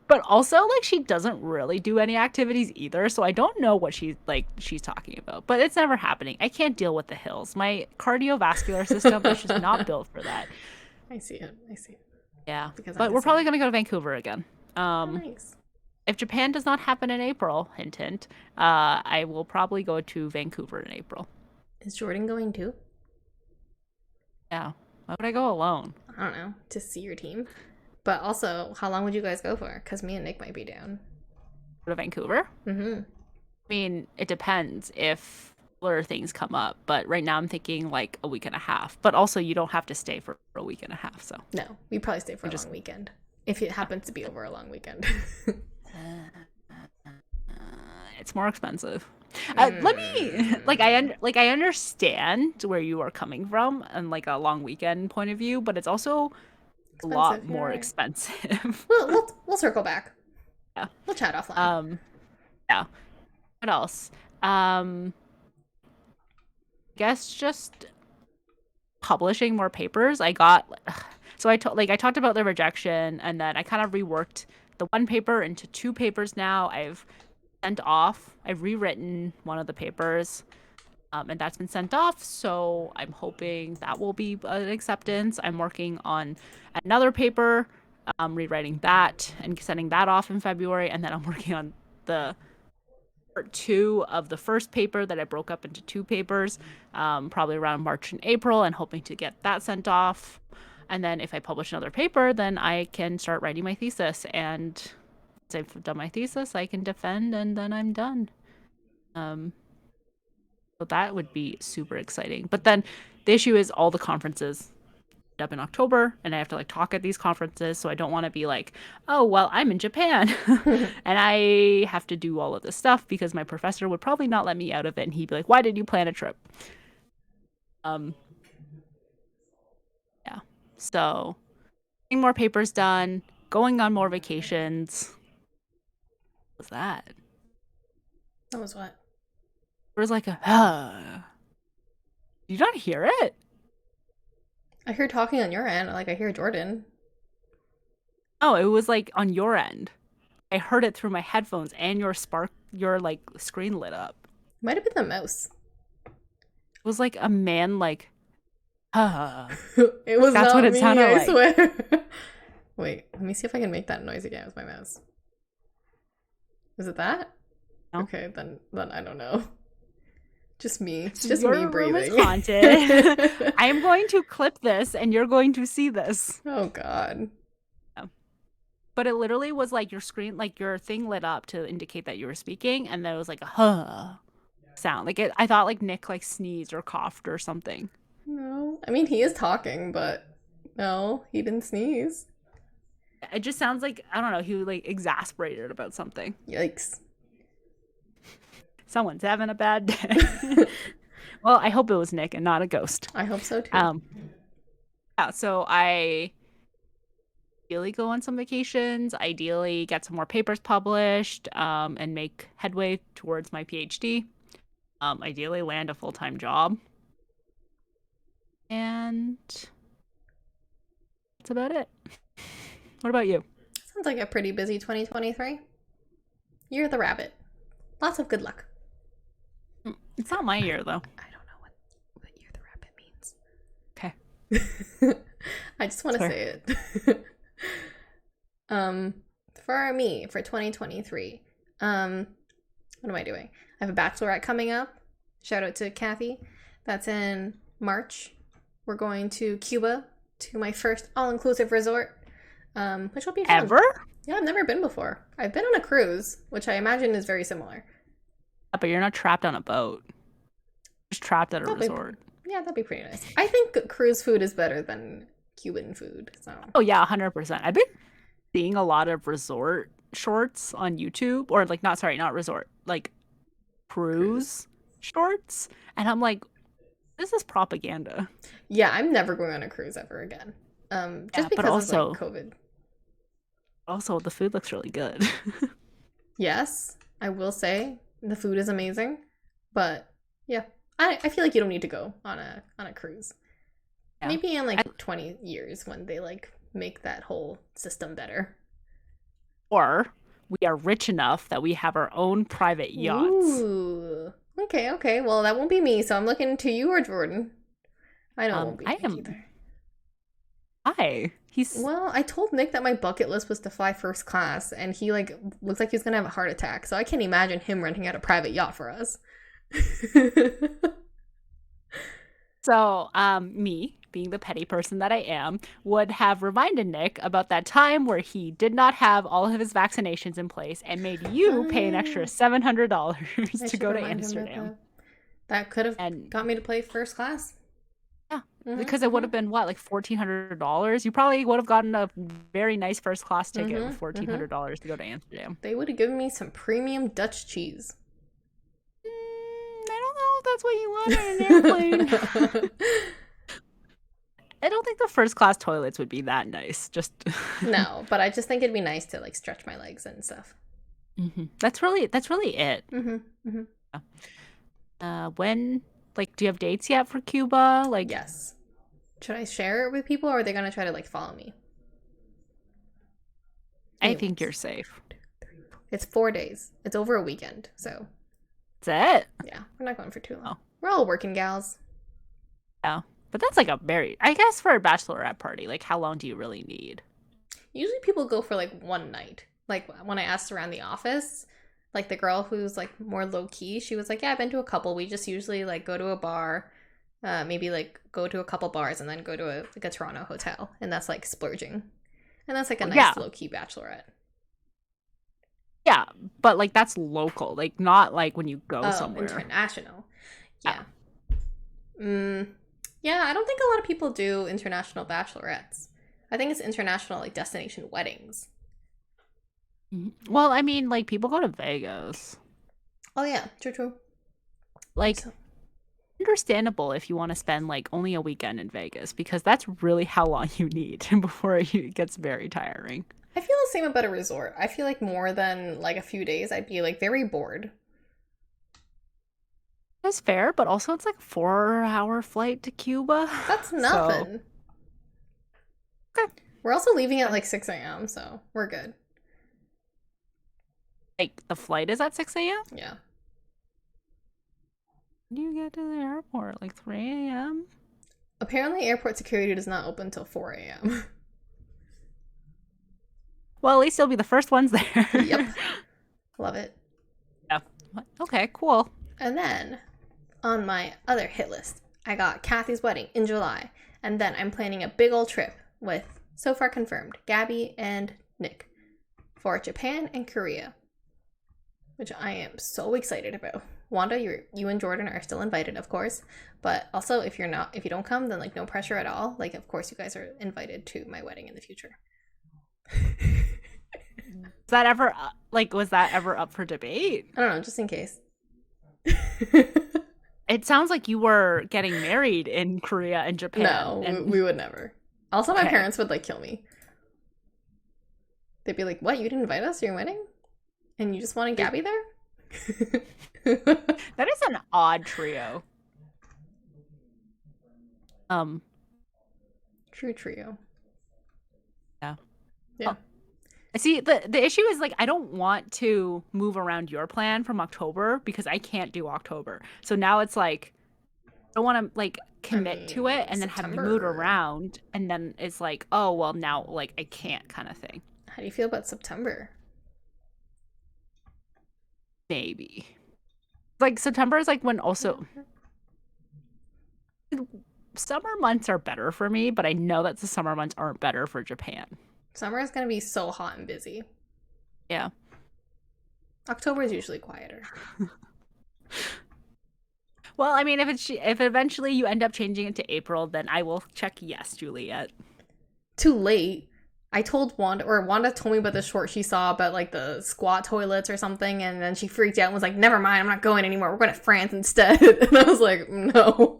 S1: But also like she doesn't really do any activities either, so I don't know what she's talking about. But it's never happening. I can't deal with the hills. My cardiovascular system is just not built for that.
S2: I see it. I see it.
S1: Yeah.
S2: Because I'm
S1: But
S2: the
S1: we're probably
S2: same.
S1: gonna go to Vancouver again.
S2: Oh,
S1: Um,
S2: nice.
S1: if Japan does not happen in April, hint hint, I will probably go to Vancouver in April.
S2: Is Jordan going too?
S1: Yeah. Why would I go alone?
S2: I don't know. To see your team. But also, how long would you guys go for? Because me and Nick might be down.
S1: Go to Vancouver?
S2: Mm-hmm.
S1: I mean, it depends if other things come up, but right now I'm thinking like a week and a half. But also, you don't have to stay for a week and a half, so
S2: No, we'd probably stay for
S1: we
S2: a
S1: just
S2: long weekend. If it happens to be over a long weekend.
S1: it's more expensive. Let me
S2: Mm.
S1: like I understand where you are coming from and like a long weekend point of view, but it's also a lot
S2: Expensive, you're
S1: more
S2: right.
S1: expensive.
S2: We'll circle back.
S1: Yeah.
S2: We'll chat offline.
S1: Um, yeah. What else? Um, guess just publishing more papers. I got so I talked about the rejection and then I kind of reworked the one paper into two papers now. I've rewritten one of the papers. And that's been sent off, so I'm hoping that will be an acceptance. I'm working on another paper, rewriting that and sending that off in February, and then I'm working on the part two of the first paper that I broke up into two papers, probably around March and April, and hoping to get that sent off. And then if I publish another paper, then I can start writing my thesis. And once I've done my thesis, I can defend, and then I'm done. Um, so that would be super exciting. But then the issue is all the conferences up in October and I have to like talk at these conferences. So I don't want to be like, oh, well, I'm in Japan and I have to do all of this stuff because my professor would probably not let me out of it. And he'd be like, why did you plan a trip? Um, yeah. So getting more papers done, going on more vacations. What was that?
S2: That was what?
S1: There was like a, did you not hear it?
S2: I hear talking on your end. Like I hear Jordan.
S1: Oh, it was like on your end. I heard it through my headphones and your like screen lit up.
S2: Might have been the mouse.
S1: It was like a man like
S2: It was
S1: that's what
S2: not
S1: it
S2: me,
S1: sounded
S2: I
S1: like.
S2: swear. Wait, let me see if I can make that noise again with my mouse. Was it that?
S1: No.
S2: Okay, then I don't know. Just me. It's
S1: So
S2: just me
S1: your room is
S2: breathing.
S1: haunted. I am going to clip this and you're going to see this.
S2: Oh god.
S1: Yeah. But it literally was like your screen, like your thing lit up to indicate that you were speaking, and then it was like a sound. Like it, I thought like Nick like sneezed or coughed or something.
S2: No. I mean he is talking, but no, he didn't sneeze.
S1: It just sounds like I don't know. He was like exasperated about something.
S2: Yikes.
S1: Someone's having a bad day. Well, I hope it was Nick and not a ghost.
S2: I hope so too.
S1: Um, yeah, so I ideally go on some vacations, ideally get some more papers published, and make headway towards my PhD. Ideally land a full-time job. And that's about it. What about you?
S2: Sounds like a pretty busy 2023. You're the rabbit. Lots of good luck.
S1: It's not my year though.
S2: I don't know what you're the rabbit means.
S1: Okay.
S2: I just want to
S1: Sorry.
S2: say it. um, for me, for 2023, what am I doing? I have a bachelorette coming up. Shout out to Kathy. That's in March. We're going to Cuba to my first all-inclusive resort, which will be fun.
S1: Ever?
S2: Yeah, I've never been before. I've been on a cruise, which I imagine is very similar.
S1: But you're not trapped on a boat. You're just trapped at a
S2: That'd be,
S1: resort.
S2: yeah, that'd be pretty nice. I think cruise food is better than Cuban food. So
S1: Oh yeah, 100%. I've been seeing a lot of resort shorts on YouTube or like not resort, like
S2: cruise.
S1: cruise. shorts, and I'm like, this is propaganda.
S2: Yeah, I'm never going on a cruise ever again.
S1: Yeah,
S2: Just
S1: but
S2: because of like
S1: also
S2: COVID.
S1: the food looks really good.
S2: Yes, I will say the food is amazing, but yeah, I feel like you don't need to go on a cruise.
S1: Yeah.
S2: Maybe in
S1: I,
S2: like 20 years when they like make that whole system better.
S1: or we are rich enough that we have our own private yachts.
S2: Ooh. Okay, okay. Well, that won't be me, so I'm looking to you or Jordan. I know it won't be
S1: I
S2: Nick
S1: am
S2: either.
S1: I. He's
S2: Well, I told Nick that my bucket list was to fly first class, and he like looks like he's gonna have a heart attack. So I can't imagine him renting out a private yacht for us.
S1: so me, being the petty person that I am, would have reminded Nick about that time where he did not have all of his vaccinations in place and made you pay an extra
S2: Oh,
S1: $700
S2: I
S1: to
S2: should
S1: go to
S2: remind him about
S1: Amsterdam.
S2: that. That could have
S1: And
S2: got me to play first class.
S1: yeah, because it would
S2: Mm-hmm,
S1: have been what, like $1,400? You probably would have gotten a very nice first class ticket with
S2: mm-hmm, mm-hmm.
S1: $1,400 to go to Amsterdam.
S2: They would have given me some premium Dutch cheese.
S1: I don't know if that's what you want on an airplane. I don't think the first class toilets would be that nice. Just
S2: No, but I just think it'd be nice to like stretch my legs and stuff.
S1: that's really it.
S2: Mm-hmm, mm-hmm.
S1: When like do you have dates yet for Cuba? Like
S2: Yes. Should I share it with people or are they gonna try to like follow me?
S1: I think
S2: Anyways,
S1: you're safe.
S2: it's 4 days. It's over a weekend, so
S1: That's it.
S2: yeah, we're not going for too long.
S1: Oh,
S2: We're all working gals.
S1: yeah. But that's like a very I guess for a bachelorette party, like how long do you really need?
S2: Usually people go for like one night. Like when I asked around the office, like the girl who's like more low key, she was like, "Yeah, I've been to a couple. We just usually like go to a bar, maybe like go to a couple bars and then go to a Toronto hotel, and that's like splurging, and that's like a
S1: Oh, yeah.
S2: nice low key bachelorette."
S1: Yeah, but like that's local, like not like when you go
S2: Oh,
S1: somewhere.
S2: international.
S1: Yeah.
S2: Yeah. Mm, yeah, I don't think a lot of people do international bachelorettes. I think it's international like destination weddings.
S1: Well, I mean, like people go to Vegas.
S2: Oh yeah, true, true.
S1: Like
S2: So
S1: understandable if you want to spend like only a weekend in Vegas because that's really how long you need before it gets very tiring.
S2: I feel the same about a resort. I feel like more than like a few days, I'd be like very bored.
S1: That's fair, but also it's like a 4-hour flight to Cuba.
S2: That's
S1: So,
S2: nothing.
S1: okay.
S2: We're also leaving at like 6 a.m., so we're good.
S1: Like the flight is at 6 a.m.
S2: Yeah.
S1: When do you get to the airport? Like 3 a.m.
S2: Apparently, airport security does not open until 4 a.m.
S1: Well, at least you'll be the first ones there.
S2: Yep. Love it.
S1: Yeah. Okay, cool.
S2: And then on my other hit list, I got Kathy's wedding in July. And then I'm planning a big old trip with, so far confirmed, Gabby and Nick for Japan and Korea, which I am so excited about. Wanda, you and Jordan are still invited, of course. But also, if you don't come, then like no pressure at all. Like, of course, you guys are invited to my wedding in the future.
S1: Was that ever was that ever up for debate?
S2: I don't know, just in case.
S1: It sounds like you were getting married in Korea and Japan.
S2: No,
S1: And
S2: we would never. Also, my
S1: okay.
S2: parents would like kill me. They'd be like, "What? You didn't invite us to your wedding, and you just wanted Gabby there?"
S1: That is an odd trio. Um,
S2: True trio.
S1: yeah.
S2: Yeah.
S1: I see the issue is like I don't want to move around your plan from October because I can't do October. So now it's like I don't want to like
S2: I
S1: commit to it
S2: mean,
S1: and then have to move
S2: September.
S1: around and then it's like, oh well now like I can't kind of thing.
S2: How do you feel about September?
S1: Maybe. Like September is like when also summer months are better for me, but I know that the summer months aren't better for Japan.
S2: Summer is gonna be so hot and busy.
S1: Yeah.
S2: October is usually quieter.
S1: Well, I mean, if eventually you end up changing it to April, then I will check yes, Juliet.
S2: Too late. I told Wanda, or Wanda told me about the short she saw about like the squat toilets or something, and then she freaked out and was like, "Never mind, I'm not going anymore. We're going to France instead." And I was like, "No."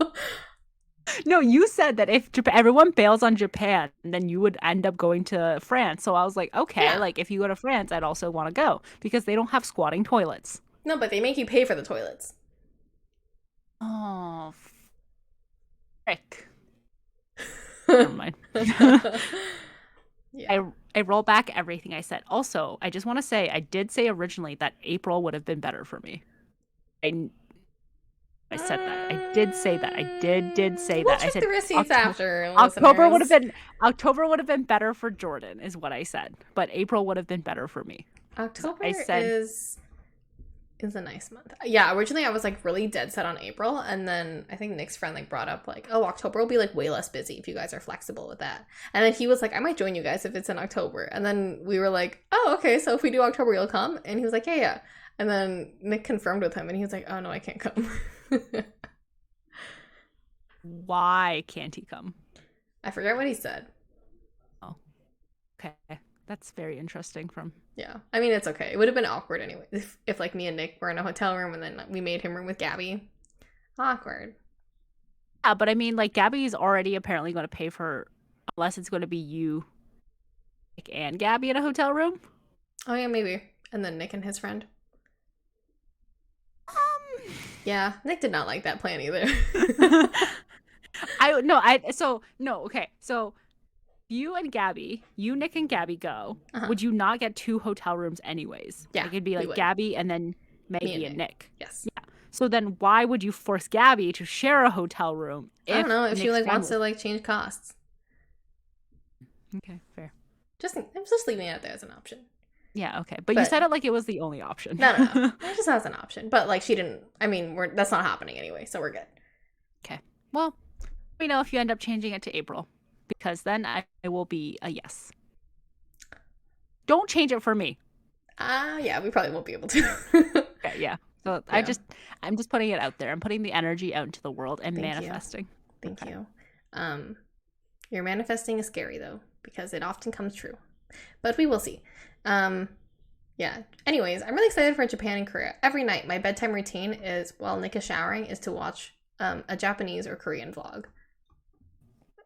S1: No, you said that if everyone bails on Japan, then you would end up going to France. So I was like, okay,
S2: Yeah.
S1: like if you go to France, I'd also want to go because they don't have squatting toilets.
S2: No, but they make you pay for the toilets.
S1: Oh, frick. Never mind.
S2: Yeah.
S1: I roll back everything I said. Also, I just want to say I did say originally that April would have been better for me. I I said that. I did say that. I did say
S2: We'll
S1: that. I
S2: check the
S1: said
S2: receipts after,
S1: October would have
S2: listeners.
S1: been October would have been better for Jordan is what I said. But April would have been better for me. So I
S2: October
S1: said,
S2: is a nice month. Yeah, originally I was like really dead set on April, and then I think Nick's friend like brought up like, oh, October will be like way less busy if you guys are flexible with that. And then he was like, I might join you guys if it's in October. And then we were like, oh, okay, so if we do October, you'll come? And he was like, yeah, yeah. And then Nick confirmed with him, and he was like, oh no, I can't come.
S1: why can't he come?
S2: I forget what he said.
S1: Oh, okay. That's very interesting from
S2: Yeah, I mean it's okay. It would have been awkward anyway if like me and Nick were in a hotel room and then we made him room with Gabby. Awkward.
S1: Yeah, but I mean like Gabby's already apparently going to pay for unless it's going to be you Nick, and Gabby in a hotel room.
S2: Oh yeah, maybe. And then Nick and his friend.
S1: Um
S2: Yeah, Nick did not like that plan either.
S1: I no, I so no, okay. So you and Gabby, you, Nick, and Gabby go.
S2: Uh-huh.
S1: Would you not get two hotel rooms anyways?
S2: Yeah,
S1: Like it'd be
S2: we
S1: like
S2: would.
S1: Gabby and then
S2: Me and
S1: Maggie and
S2: Nick.
S1: Nick.
S2: Yes.
S1: Yeah. So then why would you force Gabby to share a hotel room
S2: I don't
S1: if
S2: know if she
S1: Nick's
S2: like
S1: friend
S2: wants
S1: was
S2: to like change costs.
S1: okay, fair.
S2: I'm just leaving it out there as an option.
S1: Yeah, okay. But you
S2: But
S1: said it like it was the only option.
S2: no, no, no. It just has an option. But like she didn't. I mean, that's not happening anyway, so we're good.
S1: Okay. Well, we know if you end up changing it to April because then I will be a yes. Don't change it for me.
S2: Yeah, we probably won't be able to.
S1: Okay, yeah. So
S2: Yeah.
S1: I'm just putting it out there. I'm putting the energy out into the world and
S2: Thank you.
S1: manifesting.
S2: Thank
S1: Okay.
S2: you. Your manifesting is scary though, because it often comes true. But we will see. Yeah. Anyways, I'm really excited for Japan and Korea. Every night, my bedtime routine is while Nick is showering is to watch a Japanese or Korean vlog.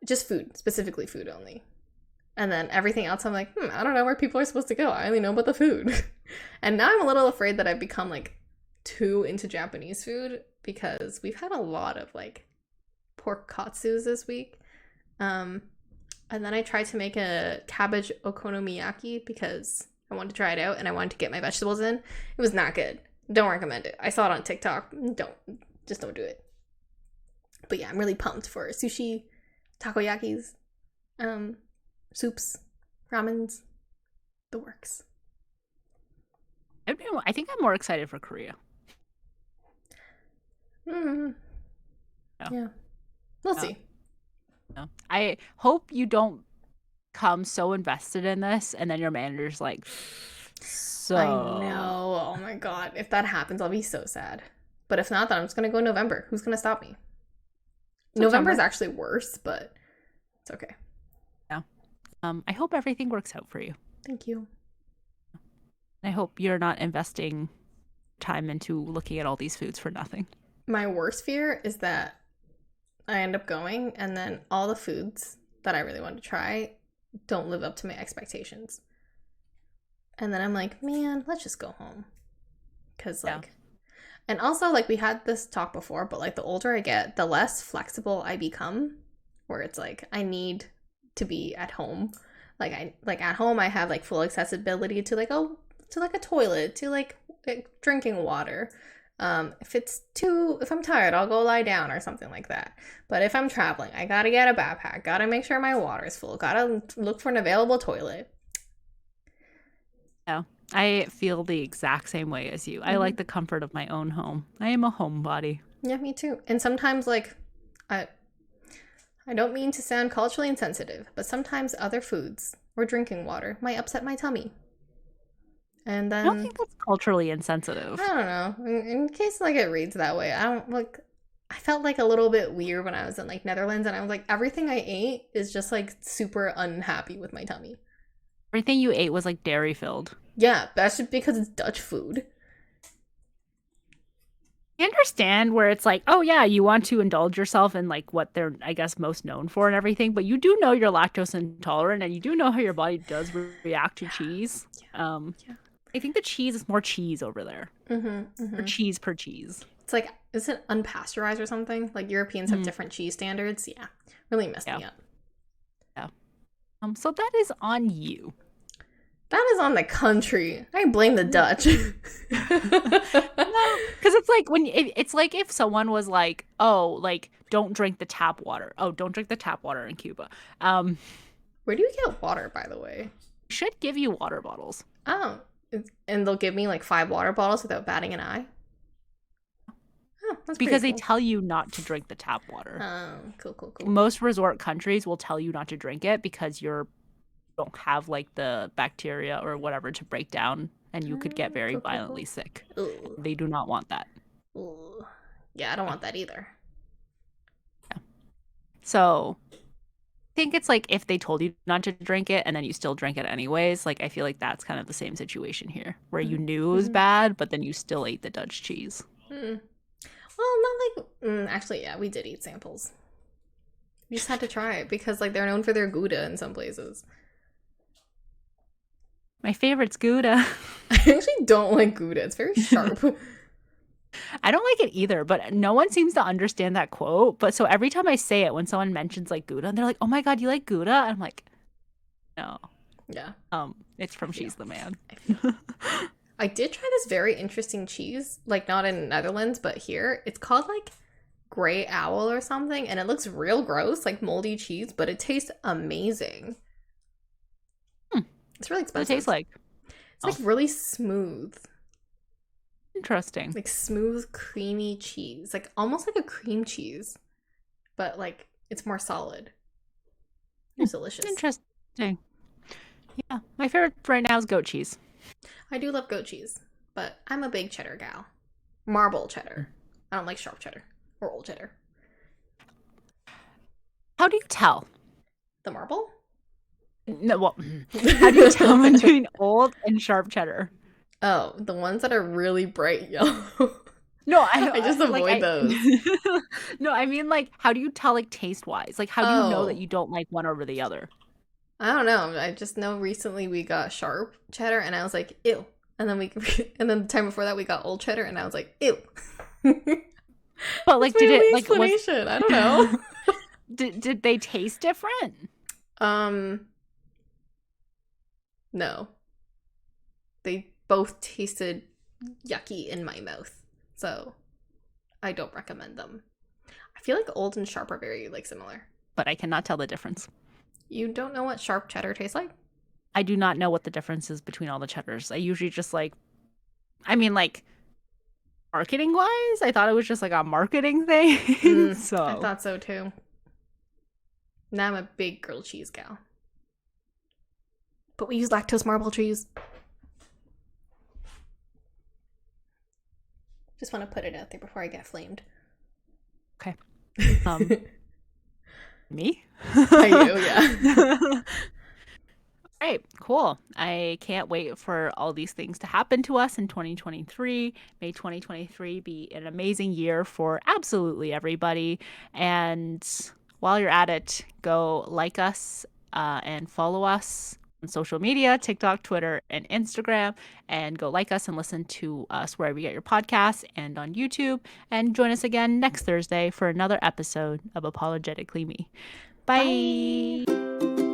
S2: Just food, specifically food only. And then everything else, I'm like, I don't know where people are supposed to go. I only know about the food. And now I'm a little afraid that I've become like too into Japanese food because we've had a lot of like pork katsus this week. And then I tried to make a cabbage okonomiyaki because I wanted to try it out and I wanted to get my vegetables in. It was not good. Don't recommend it. I saw it on TikTok. Just don't do it. But yeah, I'm really pumped for sushi, takoyakis, soups, ramens, the works.
S1: I think I'm more excited for Korea.
S2: Mm-hmm.
S1: No.
S2: Yeah. We'll
S1: No.
S2: see.
S1: No. I hope you don't come so invested in this and then your manager's like, so
S2: I know. Oh my god. If that happens, I'll be so sad. But if not, then I'm just gonna go in November. Who's gonna stop me? November is actually worse, but it's okay.
S1: Yeah. I hope everything works out for you.
S2: Thank you.
S1: I hope you're not investing time into looking at all these foods for nothing.
S2: My worst fear is that I end up going and then all the foods that I really want to try don't live up to my expectations. And then I'm like, man, let's just go home. Because, like,
S1: Yeah.
S2: And also, like, we had this talk before, but, like, the older I get, the less flexible I become, where it's like, I need to be at home. Like, at home, I have, like, full accessibility to, like, to, like, a toilet, to, like drinking water. If I'm tired, I'll go lie down or something like that. But if I'm traveling, I gotta get a backpack, gotta make sure my water is full, gotta look for an available toilet.
S1: No, I feel the exact same way as you. I like the comfort of my own home. I am a homebody.
S2: Yeah, me too. And sometimes, like, I don't mean to sound culturally insensitive, but sometimes other foods or drinking water might upset my tummy. And
S1: I don't
S2: then
S1: think that's culturally insensitive.
S2: I don't know. In case like it reads that way, I felt like a little bit weird when I was in like Netherlands, and I was like, everything I ate is just like super unhappy with my tummy.
S1: Everything you ate was like dairy filled.
S2: Yeah, that's just because it's Dutch food.
S1: I understand where it's like, oh yeah, you want to indulge yourself in like what they're, I guess, most known for and everything, but you do know you're lactose intolerant and you do know how your body does react to cheese. Um,
S2: Yeah.
S1: I think the cheese is more cheese over there, or cheese per cheese.
S2: It's like, is it unpasteurized or something? Like Europeans have
S1: Mm,
S2: different cheese standards. Yeah, really messed
S1: yeah,
S2: me up.
S1: yeah. So that is on you.
S2: That is on the country. I blame the Dutch.
S1: No, because it's like it's like if someone was like, oh, like don't drink the tap water. Oh, don't drink the tap water in Cuba. Um,
S2: Where do you get water, by the way?
S1: should give you water bottles.
S2: Oh, and they'll give me like 5 water bottles without batting an eye. Oh, that's
S1: Because
S2: pretty
S1: they
S2: cool.
S1: tell you not to drink the tap water.
S2: Oh, cool, cool, cool.
S1: Most resort countries will tell you not to drink it because you don't have like the bacteria or whatever to break down and you could get very
S2: Cool, cool, cool.
S1: violently sick.
S2: Ooh.
S1: They do not want that.
S2: Ooh. Yeah, I don't want that either.
S1: Yeah. So I think it's like if they told you not to drink it and then you still drink it anyways, like I feel like that's kind of the same situation here where you knew it was
S2: Mm-hmm.
S1: bad, but then you still ate the Dutch cheese.
S2: Mm. Well, not like. Actually, yeah, we did eat samples. We just had to try it because like they're known for their Gouda in some places.
S1: My favorite's Gouda.
S2: I actually don't like Gouda. It's very sharp.
S1: I don't like it either, but no one seems to understand that quote. But so every time I say it, when someone mentions like Gouda, they're like, "Oh my God, you like Gouda?" And I'm like, "No,
S2: Yeah,
S1: it's
S2: I
S1: from
S2: feel.
S1: She's the Man."
S2: I feel. I did try this very interesting cheese, like not in Netherlands, but here. It's called like Grey Owl or something, and it looks real gross, like moldy cheese, but it tastes amazing.
S1: Hmm.
S2: It's really
S1: What does it taste
S2: expensive.
S1: like?
S2: It's
S1: Oh,
S2: like really smooth.
S1: interesting.
S2: Like smooth, creamy cheese. Like almost like a cream cheese, but like it's more solid.
S1: Hmm.
S2: It's delicious.
S1: Interesting. Yeah, my favorite right now is goat cheese.
S2: I do love goat cheese, but I'm a big cheddar gal. Marble cheddar. I don't like sharp cheddar or old cheddar.
S1: How do you tell?
S2: The marble?
S1: No, well, how do you tell between old and sharp cheddar?
S2: Oh, the ones that are really bright yellow.
S1: No,
S2: I just
S1: like
S2: avoid those.
S1: No, I mean like how do you tell like taste wise? Like how do you know that
S2: Oh,
S1: you don't like one over the other?
S2: I don't know. I just know recently we got sharp cheddar and I was like, ew. And then and then the time before that we got old cheddar and I was like, ew.
S1: But
S2: That's
S1: like
S2: my
S1: did
S2: only
S1: it like was
S2: explanation. I don't know.
S1: did they taste different?
S2: Um, no. They both tasted yucky in my mouth. So I don't recommend them. I feel like old and sharp are very like similar.
S1: But I cannot tell the difference.
S2: You don't know what sharp cheddar tastes like?
S1: I do not know what the difference is between all the cheddars. I usually just like I mean like marketing wise, I thought it was just like a marketing thing.
S2: I
S1: So
S2: thought so too. Now I'm a big grilled cheese gal. But we use lactose marble cheese. Just want to put it out there before I get flamed.
S1: okay. Um me?
S2: I do, yeah.
S1: All right, cool. I can't wait for all these things to happen to us in 2023. May 2023 be an amazing year for absolutely everybody. And while you're at it, go like us and follow us on social media, TikTok, Twitter, and Instagram. And go like us and listen to us wherever you get your podcasts and on YouTube. And join us again next Thursday for another episode of Apologetically Me.
S2: Bye.
S1: Bye.